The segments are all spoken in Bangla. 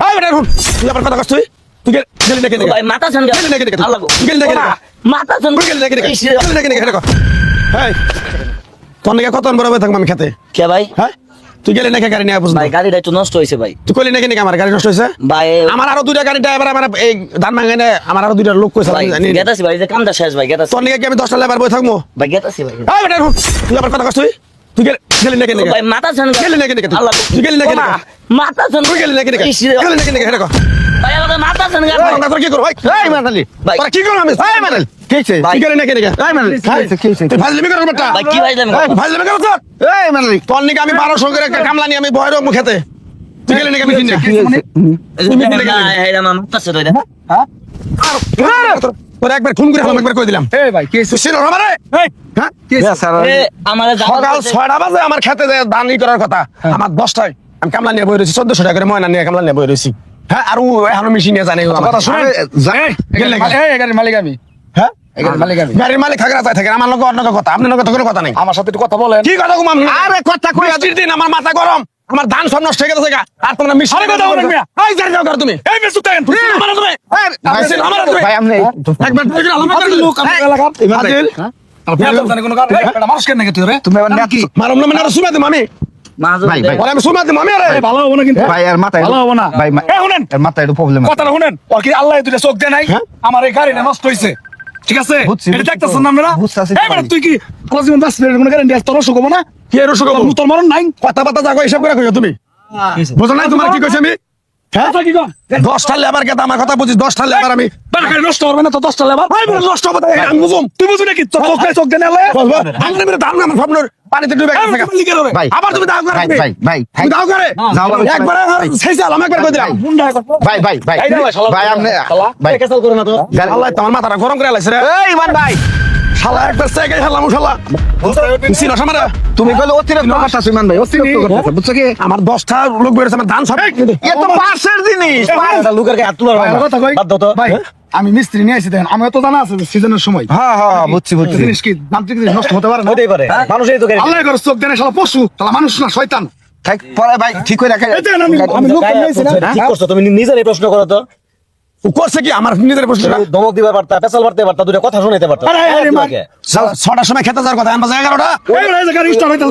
এই বেটা শুন তুই আবার কথা কস তুই গেলি নাকি ভাই মাথা ছান গেলি নাকি আল্লাহ গো গেলি নাকি মাথা ছান গেলি নাকি গেলি নাকি দেখো এই তোর নাকি কত বড় থাকবো আমি খেতে কে ভাই হ্যাঁ তুই গেলি নাকি গাড়ি নিয়ে বুঝলি ভাই গাড়িটা একটু নষ্ট হয়েছে ভাই তুই কইলি নাকি আমার গাড়ি নষ্ট হয়েছে ভাই আমার আরো দুইটা গাড়ি ড্রাইভার আমার এই ধান ভাঙানে আমার আরো দুইটা লোক কইছে ভাই জানি গেতাছি ভাই যে কামটা শেষ ভাই গেতাছি তোর নাকি কি আমি 10টা লেবার বই থাকবো ভাই গেতাছি ভাই এই বেটা শুন তুই আবার কথা কস তুই গেলি নাকি ভাই মাথা ছান গেলি নাকি আল্লাহ তুই গেলি নাকি মাথা ছান তুই গেলি নাকি গেলি নাকি দেখো ভাই আমার মাথা ছান তোর কি করো ভাই এই মানালি ভাই তোরা কি করো আমি এই মানালি কেছে তুই গেলি নাকি এই মানালি কেছে তুই ফাজলামি করছ বেটা ভাই কি ভাই জানেন ফাজলামি করছ এই মানালি তোর নাকি আমি 1200 করে একটা কামলা নিয়ে আমি বহের মুখেতে তুই গেলি নাকি আমি চিনি মাথা ছান হ্যাঁ তোর একবার খুন করে হলাম একবার কই দিলাম এই ভাই কেছে তুই ছিল আমারে এই হ্যাঁ স্যার আমার সকাল 6টা বাজে আমার খেতে যে ধান ই করার কথা আমার 10টায় আমি কামলা নিয়ে বই রয়েছি 1400 টাকা করে ময়না নিয়ে কামলা নিয়ে বই রয়েছি হ্যাঁ আর ও এখনো মেশিন নিয়ে জানে কথা শুনে গেলে এই গাড়ির মালিক আমি হ্যাঁ এই গাড়ির মালিক আমি গাড়ির মালিক থাকরা চাই থাকে আমার লোক অন্য কথা আপনার লোক কোনো কথা নাই আমার সাথে একটু কথা বলেন কি কথা ঘুমাম আরে কথা কই বৃষ্টির দিন আমার মাথা গরম আমার ধান সব নষ্ট হয়ে গেছে আর তোমরা মিশন কথা বলেন মিয়া এই যার যাও কর তুমি এই মেসু তাই তুমি আমার তুমি আমার তুমি ভাই আপনি একবার ধরে আমার লোক আমার এলাকা আদিল মানুষ কেন নাকি তুই রে তুমি আবার কি মারম না মানে সুমা দিম আমি ভাই ভাই বলে আমি সুমা দিম আমি আরে ভালো হবে না কিন্তু ভাই আর মাথায় ভালো হবে না। ভাই এই শুনেন এর মাথায় একটু প্রবলেম কথাটা শুনেন ওর কি আল্লাহ দুইটা চোখ দেয় নাই হ্যাঁ? আমার এই গাড়িটা নষ্ট হইছে ঠিক আছে বুঝছি, এটা বুঝছি দেখতেছেন তো। না আপনারা বুঝতাছি এই বেটা তুই কি আল্লাহ জীবন বাঁচবে কোনো গ্যারান্টি আছে তোর অসুখ হবো না কি এর সুখ তোর মরণ নাই কথা বাতা যাগো হিসাব করে কইছো তুমি বুঝো নাই তোমার কি কইছি আমি হ্যাঁ কথা কি কম 10টা লেবার কে আমার কথা বুঝিস 10টা লেবার আমি বেটা গাড়ি নষ্ট হবে না তো 10টা লেবার ভাই বলে নষ্ট হবে তাই আমি বুঝুম তুই বুঝু নাকি তোর চোখ দেয় না আল্লাহ বলবো আমি মেরে ধান আমার স্বপ্নের পানিতে ডুবে গেছে ভাই আবার তুমি দাও করে ভাই ভাই ভাই তুমি দাও করে যাও বাবা। একবার সেই চাল আমি একবার কই দিলাম ভাই ভাই ভাই ভাই আপনি ভাই কেসাল করে না তো আল্লাহ তোমার মাথাটা গরম করে লাইছে রে এই ইমান ভাই শালা একবার সাইকেল হালাম শালা সিনা সামারে তুমি কইলে অতিরিক্ত কথা ইমান ভাই অতিরিক্ত কথা বুঝছো কি আমার 10টা লোক বেরোছে আমার ধান সব এ তো পাশের জিনিস লোকের গায়ে হাত তোলার হয় না কথা কই বাদ দাও তো ভাই আমি মিস্ত্রি নিয়ে আসি দেখেন আমি তো জানা আছে সিজনের সময় হ্যাঁ হ্যাঁ বুঝছি বুঝছি জিনিস কি যান্ত্রিক জিনিস নষ্ট হতে পারে না হতেই পারে মানুষই তো গাড়ি আল্লাহ করে চোখ দেয় না শালা পশু শালা মানুষ না শয়তান থাক পরে ভাই ঠিক করে রাখে এই দেখেন আমি লোক নিয়েছি না ঠিক করছো তুমি নিজের এই প্রশ্ন করো তো ও করছে কি আমার নিজের প্রশ্ন ধমক দিবা পারতা পেছাল পারতে পারতা দুটো কথা শুনাইতে পারতা আরে, আরে, মা- 6টার সময় খেতে যাওয়ার কথা আমি বাজে 11টা এই বেটা, এই যে গাড়ি স্টার্ট হইতে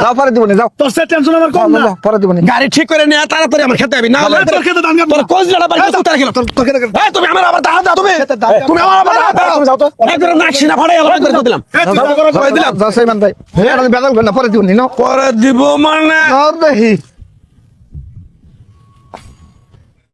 যাও পরে দিবনি যাও তোর সে টেনশন আমার কম না যাও, পরে দিবনি গাড়ি ঠিক করে নিয়ে তাড়াতাড়ি আমার খেতে হবে না হলে তোর খেতে দান তোর কোজলাটা বাড়ি কুতার খেলো তোর খেতে এই তুমি আমার আবার দাও দাও তুমি তুমি আমার আবার দাও তুমি যাও তো। একবার নাকশি না ফাড়াই আলাদা করে দিলাম যাও, করে দিলাম যাও সেইমান ভাই বেদাল না পরে দিবনি নাও পরে দিব মানে নাও দেখি